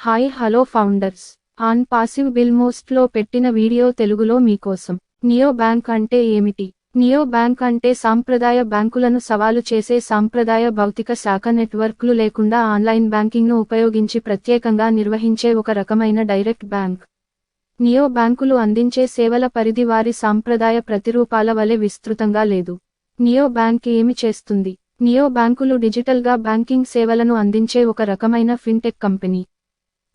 Hi hello founders on passive bill మోస్ట్లో పెట్టిన video తెలుగులో మీకోసం. నియో బ్యాంక్ అంటే ఏమిటి? నియో బ్యాంక్ అంటే సాంప్రదాయ బ్యాంకులను సవాలు చేసే సాంప్రదాయ భౌతిక శాఖ నెట్వర్క్లు లేకుండా ఆన్లైన్ బ్యాంకింగ్ను ఉపయోగించి ప్రత్యేకంగా నిర్వహించే ఒక రకమైన డైరెక్ట్ బ్యాంక్. నియో బ్యాంకులు అందించే సేవల పరిధి వారి సాంప్రదాయ ప్రతిరూపాల వలె విస్తృతంగా లేదు. నియో బ్యాంక్ ఏమి చేస్తుంది? నియో బ్యాంకులు డిజిటల్గా బ్యాంకింగ్ సేవలను అందించే ఒక రకమైన ఫిన్టెక్ కంపెనీ.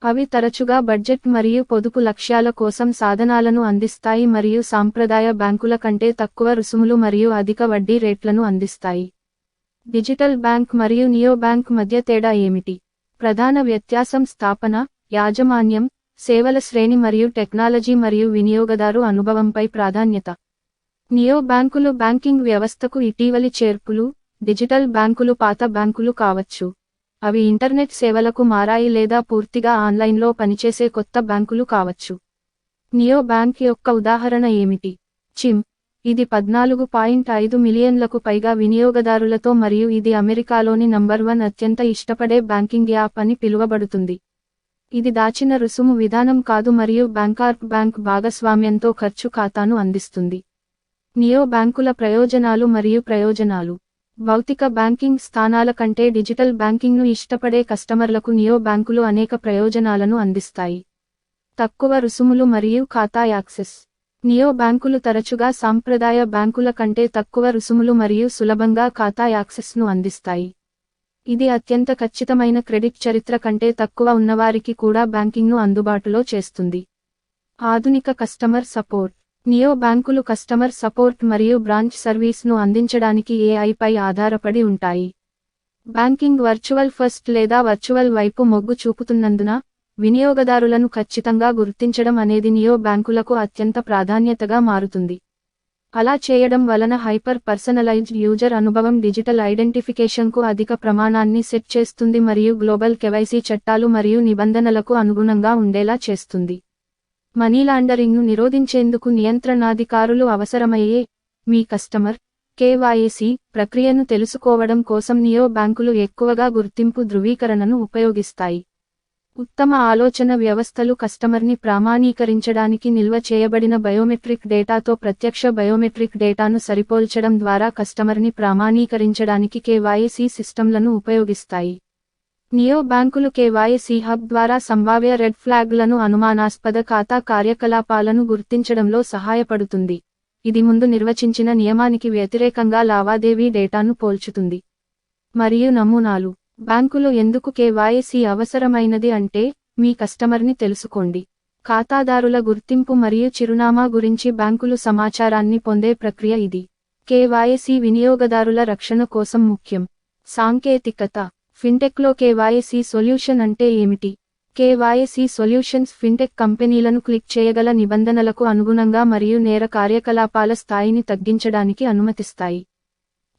అవి తరచుగా బడ్జెట్ మరియు పొదుపు లక్ష్యాల కోసం సాధనాలను అందిస్తాయి మరియు సాంప్రదాయ బ్యాంకుల కంటే తక్కువ రుసుములు మరియు అధిక వడ్డీ రేట్లను అందిస్తాయి. డిజిటల్ బ్యాంక్ మరియు నియో బ్యాంక్ మధ్య తేడా ఏమిటి? ప్రధాన వ్యత్యాసం స్థాపన, యాజమాన్యం, సేవల శ్రేణి మరియు టెక్నాలజీ మరియు వినియోగదారు అనుభవంపై ప్రాధాన్యత. నియో బ్యాంకులు బ్యాంకింగ్ వ్యవస్థకు ఇటీవలి చేర్పులు. డిజిటల్ బ్యాంకులు పాత బ్యాంకులు కావచ్చు. అవి ఇంటర్నెట్ సేవలకు మారాయి లేదా పూర్తిగా ఆన్లైన్లో పనిచేసే కొత్త బ్యాంకులు కావచ్చు. నియో బ్యాంక్ యొక్క ఉదాహరణ ఏమిటి? చిమ్. ఇది 14.5 మిలియన్లకు పైగా వినియోగదారులతో మరియు ఇది అమెరికాలోని నంబర్ 1 అత్యంత ఇష్టపడే బ్యాంకింగ్ యాప్ అని పిలువబడుతుంది. ఇది దాచిన రుసుము విధానం కాదు మరియు బ్యాంకార్ప్ బ్యాంక్ భాగస్వామ్యంతో ఖర్చు ఖాతాను అందిస్తుంది. నియో బ్యాంకుల ప్రయోజనాలు మరియు ప్రయోజనాలు. భౌతిక బ్యాంకింగ్ స్థానాల కంటే డిజిటల్ బ్యాంకింగ్ను ఇష్టపడే కస్టమర్లకు నియో బ్యాంకులు అనేక ప్రయోజనాలను అందిస్తాయి. తక్కువ రుసుములు మరియు ఖాతా యాక్సెస్. నియో బ్యాంకులు తరచుగా సాంప్రదాయ బ్యాంకుల కంటే తక్కువ రుసుములు మరియు సులభంగా ఖాతా యాక్సెస్ను అందిస్తాయి. ఇది అత్యంత ఖచ్చితమైన క్రెడిట్ చరిత్ర కంటే తక్కువ ఉన్నవారికి కూడా బ్యాంకింగ్ను అందుబాటులో చేస్తుంది. ఆధునిక కస్టమర్ సపోర్ట్. నియో బ్యాంకులు కస్టమర్ సపోర్ట్ మరియు బ్రాంచ్ సర్వీస్ను అందించడానికి ఏఐపై ఆధారపడి ఉంటాయి. బ్యాంకింగ్ వర్చువల్ ఫస్ట్ లేదా వర్చువల్ వైపు మొగ్గు చూపుతున్నందున, వినియోగదారులను ఖచ్చితంగా గుర్తించడం అనేది నియో బ్యాంకులకు అత్యంత ప్రాధాన్యతగా మారుతుంది. అలా చేయడం వలన హైపర్ పర్సనలైజ్డ్ యూజర్ అనుభవం డిజిటల్ ఐడెంటిఫికేషన్కు అధిక ప్రమాణాన్ని సెట్ చేస్తుంది మరియు గ్లోబల్ కేవైసీ చట్టాలు మరియు నిబంధనలకు అనుగుణంగా ఉండేలా చేస్తుంది. మనీ లాండరింగ్ను నిరోధించేందుకు నియంత్రణాధికారులు అవసరమయ్యే మీ కస్టమర్ కేవైసీ ప్రక్రియను తెలుసుకోవడం కోసం నియో బ్యాంకులు ఎక్కువగా గుర్తింపు ధృవీకరణను ఉపయోగిస్తాయి. ఉత్తమ ఆలోచన వ్యవస్థలు కస్టమర్ని ప్రామాణీకరించడానికి నిల్వ చేయబడిన బయోమెట్రిక్ డేటాతో ప్రత్యక్ష బయోమెట్రిక్ డేటాను సరిపోల్చడం ద్వారా కస్టమర్ని ప్రామాణీకరించడానికి కేవైసీ సిస్టమ్లను ఉపయోగిస్తాయి. నియో బ్యాంకులు కేవైసీ హబ్ ద్వారా సంభావ్య రెడ్ ఫ్లాగ్లను అనుమానాస్పద ఖాతా కార్యకలాపాలను గుర్తించడంలో సహాయపడుతుంది. ఇది ముందు నిర్వచించిన నియమానికి వ్యతిరేకంగా లావాదేవీ డేటాను పోల్చుతుంది. మరియు నమూనాలు. బ్యాంకులు ఎందుకు కేవైసీ అవసరమైనది అంటే, మీ కస్టమర్ని తెలుసుకోండి. ఖాతాదారుల గుర్తింపు మరియు చిరునామా గురించి బ్యాంకులు సమాచారాన్ని పొందే ప్రక్రియ ఇది. కేవైసీ వినియోగదారుల రక్షణ కోసం ముఖ్యం. సాంకేతికత. ఫిన్టెక్లో కేవైసీ సొల్యూషన్ అంటే ఏమిటి? కేవైసీ సొల్యూషన్స్ ఫిన్టెక్ కంపెనీలను క్లిక్ చేయగల నిబంధనలకు అనుగుణంగా మరియు నేర కార్యకలాపాల స్థాయిని తగ్గించడానికి అనుమతిస్తాయి.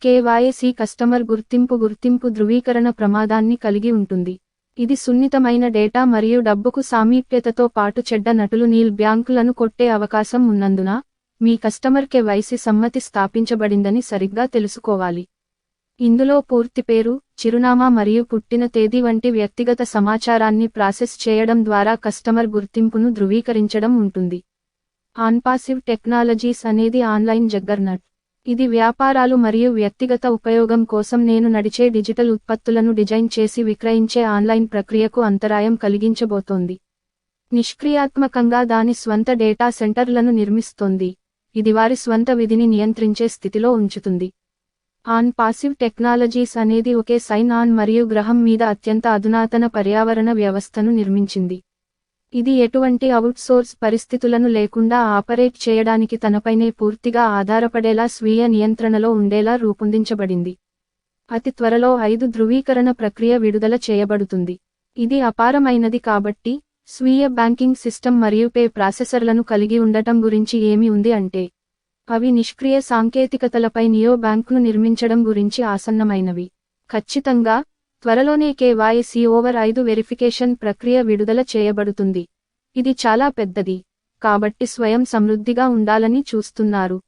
కేవైసీ కస్టమర్ గుర్తింపు ధృవీకరణ ప్రమాదాన్ని కలిగి ఉంటుంది. ఇది సున్నితమైన డేటా మరియు డబ్బుకు సామీప్యతతో పాటు చెడ్డ నటులు నీల్ బ్యాంకులను కొట్టే అవకాశం ఉన్నందున, మీ కస్టమర్ కేవైసీ సమ్మతి స్థాపించబడిందని సరిగ్గా తెలుసుకోవాలి. ఇందులో పూర్తి పేరు, చిరునామా మరియు పుట్టిన తేదీ వంటి వ్యక్తిగత సమాచారాన్ని ప్రాసెస్ చేయడం ద్వారా కస్టమర్ గుర్తింపును ధృవీకరించడం ఉంటుంది. ఆన్పాసివ్ టెక్నాలజీస్ అనేది ఆన్లైన్ జగ్గర్నట్. ఇది వ్యాపారాలు మరియు వ్యక్తిగత ఉపయోగం కోసం నేను నడిచే డిజిటల్ ఉత్పత్తులను డిజైన్ చేసి విక్రయించే ఆన్లైన్ ప్రక్రియకు అంతరాయం కలిగించబోతోంది. నిష్క్రియాత్మకంగా దాని స్వంత డేటా సెంటర్లను నిర్మిస్తోంది. ఇది వారి స్వంత విధిని నియంత్రించే స్థితిలో ఉంచుతుంది. ఆన్ పాసివ్ టెక్నాలజీస్ అనేది ఒకే సైన్ ఆన్ మరియు గ్రహం మీద అత్యంత అధునాతన పర్యావరణ వ్యవస్థను నిర్మించింది. ఇది ఎటువంటి అవుట్సోర్స్ పరిస్థితులను లేకుండా ఆపరేట్ చేయడానికి తనపైనే పూర్తిగా ఆధారపడేలా స్వీయ నియంత్రణలో ఉండేలా రూపొందించబడింది. అతి త్వరలో 5 ధృవీకరణ ప్రక్రియ విడుదల చేయబడుతుంది. ఇది అపారమైనది కాబట్టి, స్వీయ బ్యాంకింగ్ సిస్టమ్ మరియు పే ప్రాసెసర్లను కలిగి ఉండటం గురించి ఏమి ఉంది అంటే, అవి నిష్క్రియ సాంకేతికతలపై నియో బ్యాంక్ను నిర్మించడం గురించి ఆసన్నమైనవి. ఖచ్చితంగా, త్వరలోనే కేవైసీ ఓవర్ 5 వెరిఫికేషన్ ప్రక్రియ విడుదల చేయబడుతుంది. ఇది చాలా పెద్దది, కాబట్టి స్వయం సమృద్ధిగా ఉండాలని చూస్తున్నారు.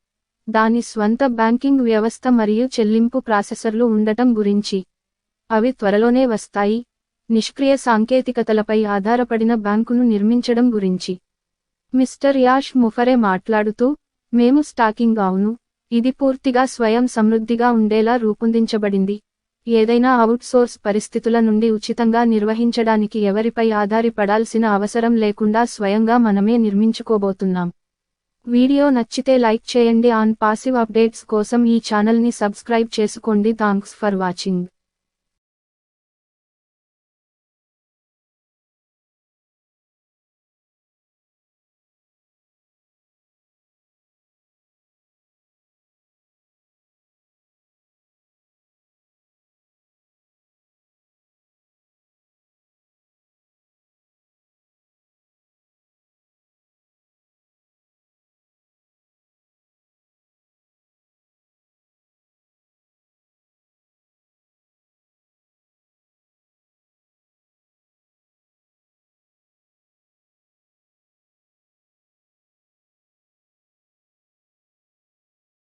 దాని స్వంత బ్యాంకింగ్ వ్యవస్థ మరియు చెల్లింపు ప్రాసెసర్లు ఉండటం గురించి. అవి త్వరలోనే వస్తాయి. నిష్క్రియ సాంకేతికతలపై ఆధారపడిన బ్యాంకును నిర్మించడం గురించి మిస్టర్ యాష్ ముఫరే మాట్లాడుతూ, మేము స్టాకింగ్ అవును, ఇది పూర్తిగా స్వయం సమృద్ధిగా ఉండేలా రూపొందించబడింది, ఏదైనా అవుట్సోర్స్ పరిస్థితుల నుండి ఉచితంగా నిర్వహించడానికి ఎవరిపై ఆధారపడాల్సిన అవసరం లేకుండా స్వయంగా మనమే నిర్మించుకోబోతున్నాం. వీడియో నచ్చితే లైక్ చేయండి. ఆన్ పాసివ్ అప్డేట్స్ కోసం ఈ ఛానల్ని సబ్స్క్రైబ్ చేసుకోండి. Thanks for watching.